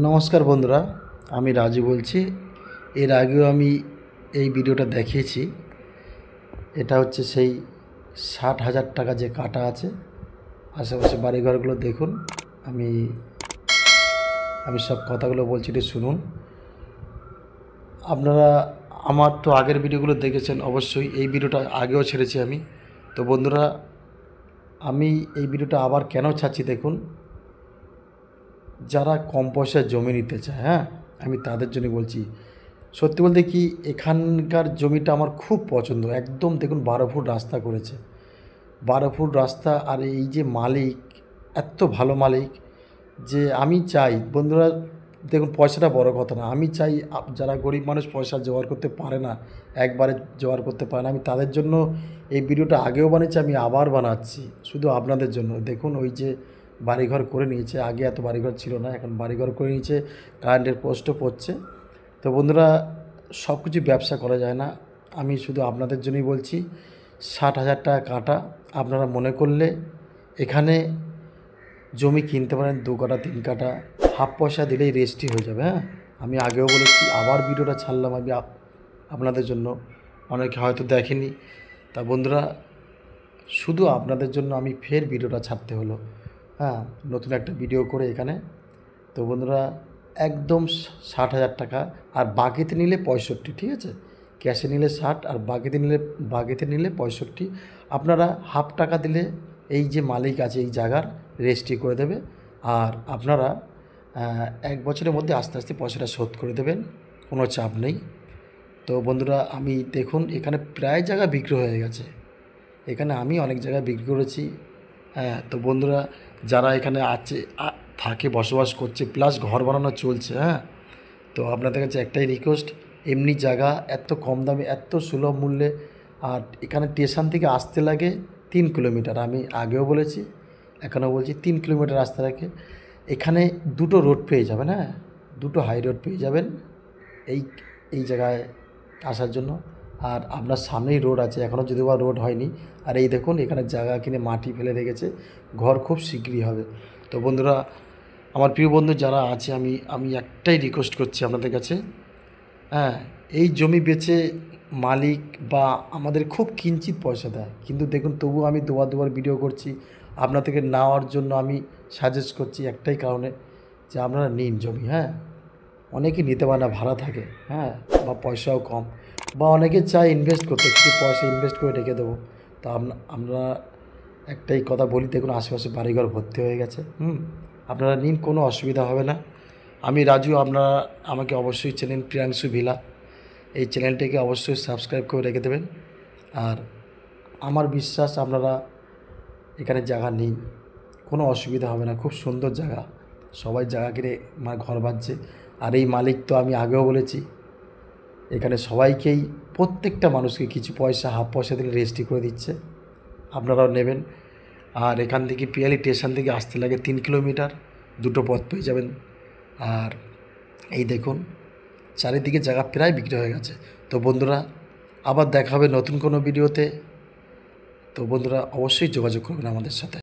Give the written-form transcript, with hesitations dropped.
নমস্কার বন্ধুরা, আমি রাজু বলছি। এর আগেও আমি এই ভিডিওটা দেখিয়েছি। এটা হচ্ছে সেই 60,000 টাকা যে কাটা আছে আশেপাশে বাড়িঘরগুলো দেখুন। আমি আমি সব কথাগুলো বলছি, একটু শুনুন। আপনারা আমার তো আগের ভিডিওগুলো দেখেছেন অবশ্যই, এই ভিডিওটা আগেও ছেড়েছি আমি। তো বন্ধুরা, আমি এই ভিডিওটা আবার কেন ছাড়ছি দেখুন। যারা কম পয়সায় জমি নিতে চায়, হ্যাঁ, আমি তাদের জন্য বলছি। সত্যি বলতে কি, এখানকার জমিটা আমার খুব পছন্দ। একদম দেখুন 12 ফুট রাস্তা করেছে, 12 ফুট রাস্তা। আর এই যে মালিক, এত ভালো মালিক যে আমি চাই বন্ধুরা, দেখুন পয়সাটা বড় কথা না। আমি চাই যারা গরিব মানুষ পয়সা জোগাড় করতে পারে না, একবারে জোগাড় করতে পারে না, আমি তাদের জন্য এই ভিডিওটা আগেও বানিয়েছি, আমি আবার বানাচ্ছি শুধু আপনাদের জন্য। দেখুন ওই যে বাড়িঘর করে নিয়েছে, আগে এত বাড়িঘর ছিল না, এখন বাড়িঘর করে নিয়েছে, কারেন্টের পোস্টও পড়ছে। তো বন্ধুরা, সব কিছু ব্যবসা করা যায় না। আমি শুধু আপনাদের জন্যই বলছি, 60,000 টাকা কাটা। আপনারা মনে করলে এখানে জমি কিনতে পারেন, 2 কাঠা 3 কাঠা, হাফ পয়সা দিলেই রেজিস্ট্রি হয়ে যাবে। হ্যাঁ, আমি আগেও বলেছি, আবার ভিডিওটা ছাড়লাম আমি আপনাদের জন্য। অনেকে হয়তো দেখেনি। তা বন্ধুরা, শুধু আপনাদের জন্য আমি ফের ভিডিওটা ছাড়তে হলো। হ্যাঁ, নতুন একটা ভিডিও করে এখানে। তো বন্ধুরা, একদম 60,000 টাকা। আর বাকিতে নিলে 65, ঠিক আছে? ক্যাশে নিলে 60, আর বাকিতে নিলে 65। আপনারা হাফ টাকা দিলে এই যে মালিক আছে এই জায়গার রেজিস্ট্রি করে দেবে। আর আপনারা 1 বছরের মধ্যে আস্তে আস্তে পয়সাটা শোধ করে দেবেন, কোনো চাপ নেই। তো বন্ধুরা, আমি দেখুন এখানে প্রায় জায়গা বিক্রি হয়ে গেছে। এখানে আমি অনেক জায়গায় বিক্রি করেছি। হ্যাঁ, তো বন্ধুরা, যারা এখানে আছে থাকে, বসবাস করছে, প্লাস ঘর বানানো চলছে, হ্যাঁ, তো আপনাদের কাছে একটাই রিকোয়েস্ট, এমনি জায়গা এত কম দামে, এত সুলভ মূল্যে। আর এখানে স্টেশন থেকে আসতে লাগে 3 কিলোমিটার। আমি আগেও বলেছি, এখনও বলছি, 3 কিলোমিটার রাস্তা রাখে। এখানে দুটো রোড পেয়ে যাবেন, হ্যাঁ, দুটো হাই রোড পেয়ে যাবেন এই এই জায়গায় আসার জন্য। আর আপনার সামনেই রোড আছে, এখনও যদিও বা রোড হয়নি। আর এই দেখুন এখানে জায়গা কিনে মাটি ফেলে রেখেছে, ঘর খুব শীঘ্রই হবে। তো বন্ধুরা, আমার প্রিয় বন্ধু যারা আছে, আমি আমি একটাই রিকোয়েস্ট করছি আপনাদের কাছে। হ্যাঁ, এই জমি বেচে মালিক বা আমাদের খুব কিঞ্চিত পয়সা দেয়, কিন্তু দেখুন তবুও আমি দুবার দুবার ভিডিও করছি আপনাদেরকে নেওয়ার জন্য। আমি সাজেস্ট করছি একটাই কারণে, যে আপনারা নিন জমি। হ্যাঁ, অনেকে নিতে পারে না, ভাড়া থাকে, হ্যাঁ, বা পয়সাও কম, বা অনেকে চায় ইনভেস্ট করতে, কিছু পয়সা ইনভেস্ট করে রেখে দেবো। তো আমরা একটাই কথা বলি, দেখুন আশেপাশে বাড়িঘর ভর্তি হয়ে গেছে। আপনারা নিন, কোনো অসুবিধা হবে না। আমি রাজু, আপনারা আমাকে অবশ্যই চেনেন, প্রিয়াংশু ভিলা। এই চ্যানেলটিকে অবশ্যই সাবস্ক্রাইব করে রেখে দেবেন। আর আমার বিশ্বাস আপনারা এখানে জায়গা নিন, কোনো অসুবিধা হবে না, খুব সুন্দর জায়গা। সবাই জায়গা কিনে ঘর বাঁধছে। আর এই মালিক তো আমি আগেও বলেছি, এখানে সবাইকেই, প্রত্যেকটা মানুষকে কিছু পয়সা, হাফ পয়সা দিলে রেজিস্ট্রি করে দিচ্ছে। আপনারাও নেবেন। আর এখান থেকে পিয়ালি স্টেশন থেকে আসতে লাগে 3 কিলোমিটার, দুটো পথ পেয়ে যাবেন। আর এই দেখুন চারিদিকে জায়গা প্রায় বিক্রি হয়ে গেছে। তো বন্ধুরা, আবার দেখা হবে নতুন কোনো ভিডিওতে। তো বন্ধুরা, অবশ্যই যোগাযোগ করবেন আমাদের সাথে।